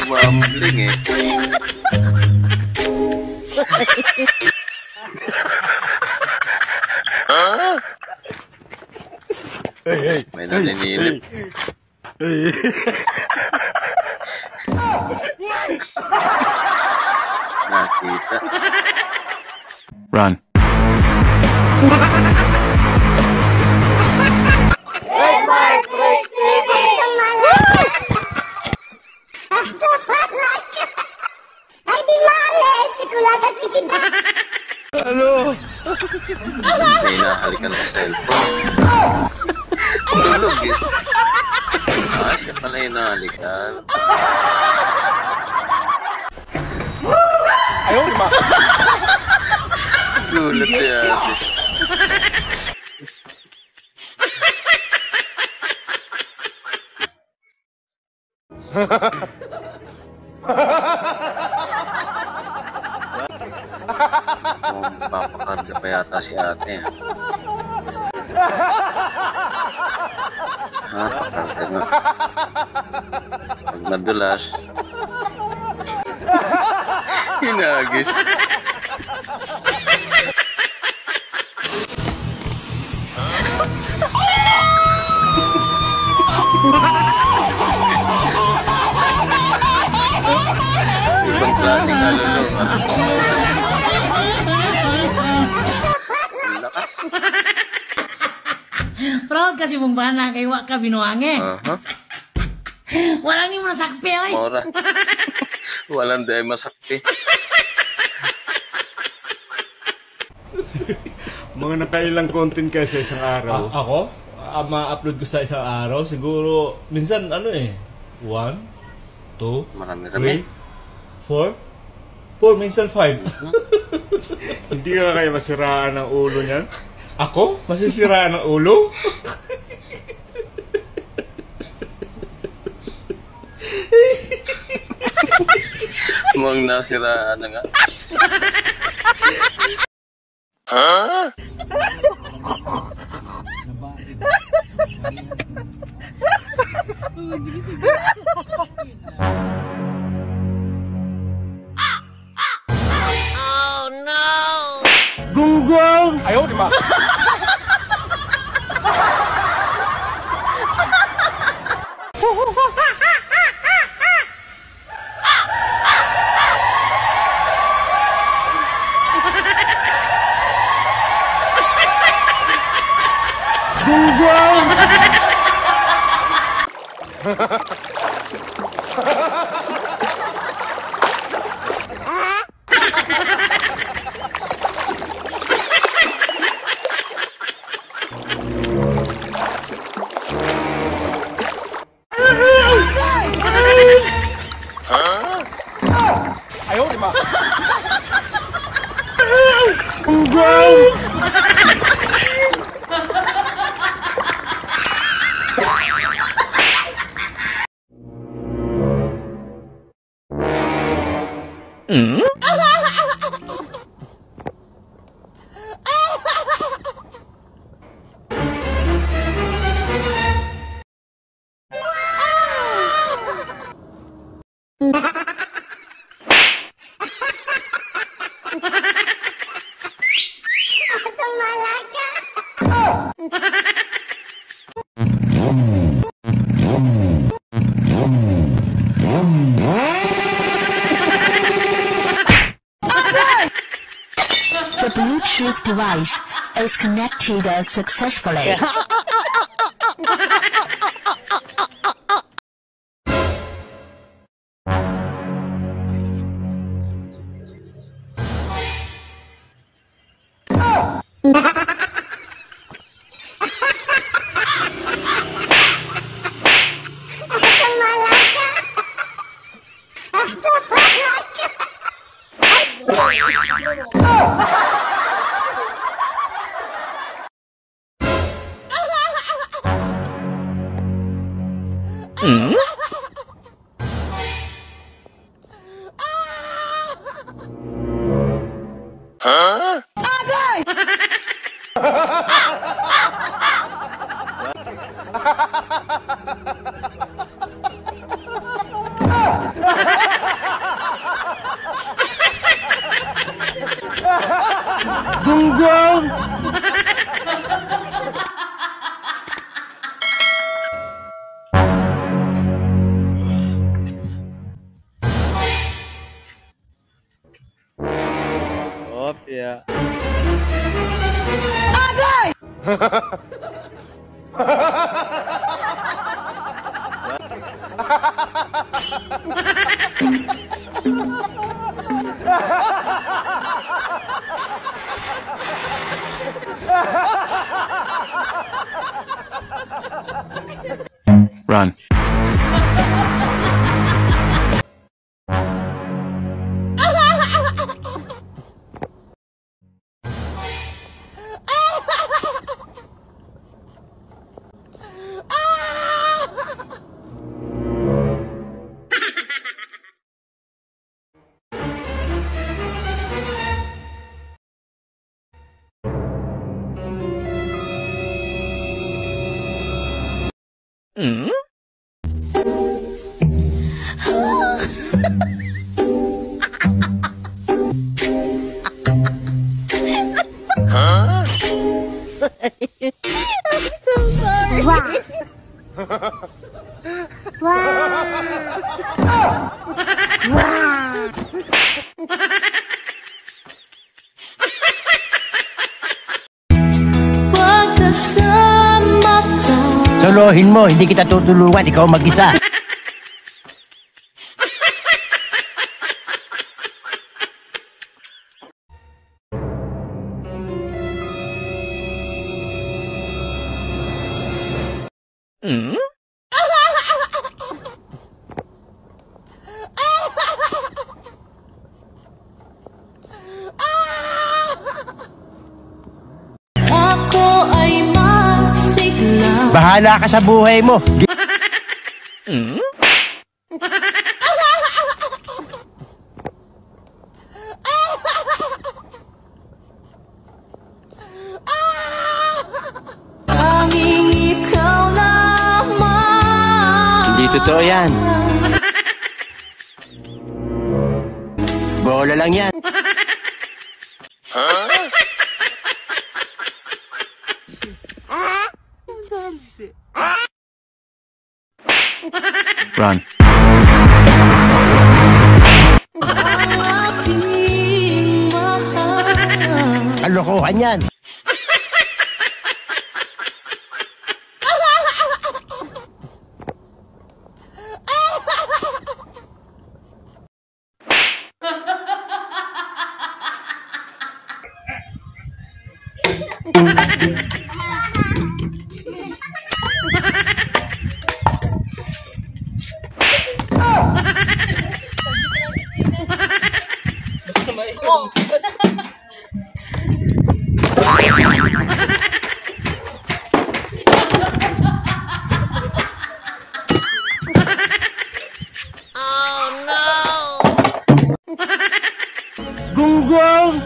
Tumambling eh. May naninilip. Nakita. Run. Ano? May nahalikan sa cellphone. Tulog eh. Siya pala yung nahalikan. Ayaw, ma. Gulat siya ate. Papakarga pa yata si ate. Pakarga nga. Pag nadulas, hinagis. Ibang klaseng kaluluwa. Ang lakas. Proud kasi mong bana kay wa ka binuange. Walang yung masakpi ay. Mora. Walang day masakpi. Mga nakailang content kayo sa isang araw? Ako? Ma-upload ko sa isang araw, siguro, minsan 1, 2, Marami-rami. 3, 4, minsan 5. Hindi ka kayo masiraan ng ulo niyan? Ako? Masisiraan ng ulo? Mukhang nasiraan na nga. Gunggong! Ayaw, di ba? Gunggong! Ayaw, di ba? Gunggong! The Bluetooth device is connected successfully. Gunggong! Opya. Run. Solohin mo, hindi kita tutulungan, ikaw mag-isa. Bahala ka sa buhay mo. Hindi totoo yan. Bola lang yan. Run. Kalokohan yan. Gunggong!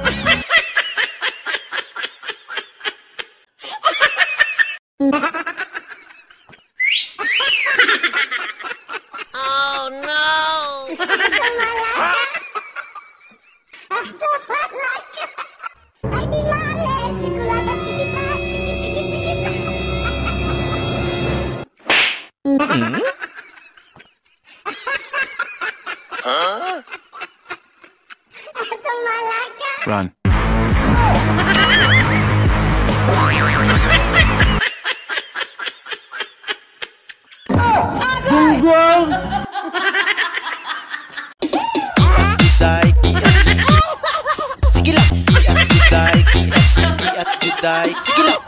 Run. Gunggong! Sige lang. Sige lang.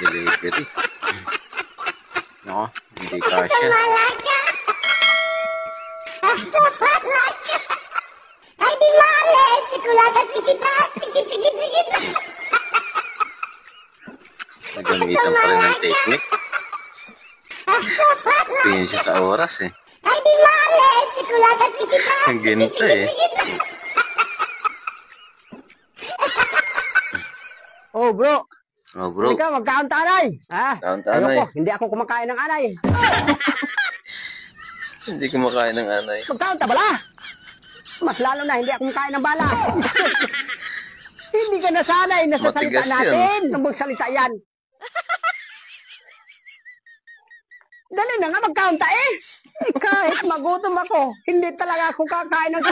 Delivery. No, hindi kasya. Nagamitan pa rin ng technique. Tingin siya sa oras eh. Ang ginta eh. Oh, bro. Oh, bro. Ikaw, magkaunta anay. Ha? Kaunta Ayoko, anay. hindi ako kumakain ng anay. Hindi kumakain ng anay. Magkaunta bala. Mas lalo na, hindi ako kumakain ng bala. Hindi ka nasanay na sa salita Matigas yun. natin. Nung magsalita yan. Dali na nga, magkaunta eh. Kahit magutom ako, hindi talaga ako kakain ng...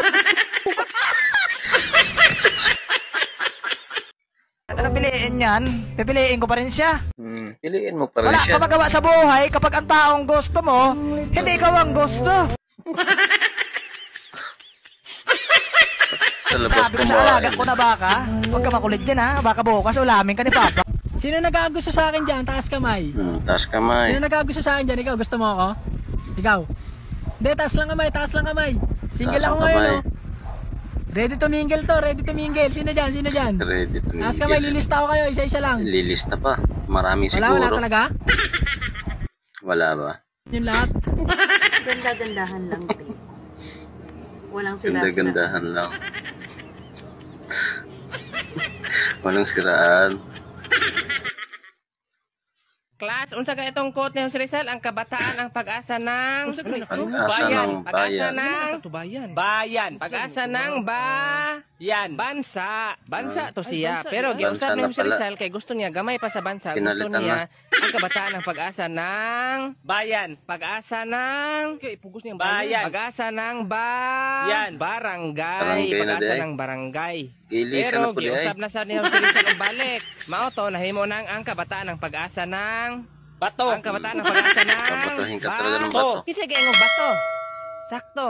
Ano piliin yan? Pipiliin ko pa rin siya. Piliin mo pa rin Wala siya. ka magawa sa buhay kapag ang taong gusto mo, hindi ikaw ang gusto. Sa labas Sabi ko sa alaga ko na baka, huwag ka makulit din ha, baka bukas ulamin ka ni Papa. Sino nagagusto sa akin dyan? Taas kamay. Taas kamay. Sino nagagusto sa akin dyan? Ikaw, gusto mo ako? Ikaw? Hindi, taas lang kamay, taas lang kamay. Single Taas ako ang ngayon, kamay. oh. Ready to mingle to, ready to mingle. Sino dyan? Sino dyan? Ready to Taas kamay, lilista ko kayo, isa-isa lang. Lilista pa. Marami siguro. Wala talaga? Wala ba? Yung lahat? Ganda-gandahan lang din. Walang sira-sira. Ganda-gandahan lang. Walang siraan. Class, unsa ka itong quote ni Jose Rizal? Ang kabataan ang pag-asa ng Pag-asa ng Pag-asa bayan. ng bayan. Pag-asa ng bansa. Bansa to siya. Pero giusap ni Jose Rizal kay gusto niya gamay pa sa bansa. Gusto Pinalitan niya ang kabataan ang pag-asa ng bayan. Pag-asa ng ipugos niyang bayan. Pag-asa ng barangay. Barangay na Pag-asa di ay. ng barangay. Ilisan na Pero po di ay. giusap na sa ni Jose Rizal ang balik. Mao to nahimo nang ang kabataan ng pag-asa ng bato. Ang kabataan ng pag-asa ng Babatuhin ka talaga ng bato. Kisa gayong bato. Sakto.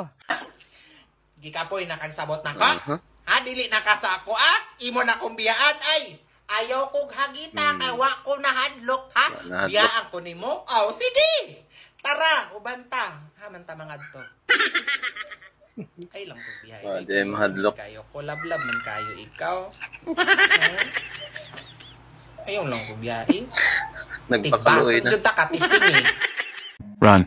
Gikapoy nakagsabot na ka? Ha, dili na ka sa ako imo na kong biyaan ay. Ayaw kong hagita kay wa ko nahadlok ha. Nahadlok. Biyaan ko nimo. Oh, sige. Tara, ubanta. Hamanta mga adto. Ay lang kong biyahe. Di ay mahadlok. Kayo kolablab man kayo ikaw. Ayaw lang kong biyahe. Nagpakaluoy na. Jud ta katisting eh. Run.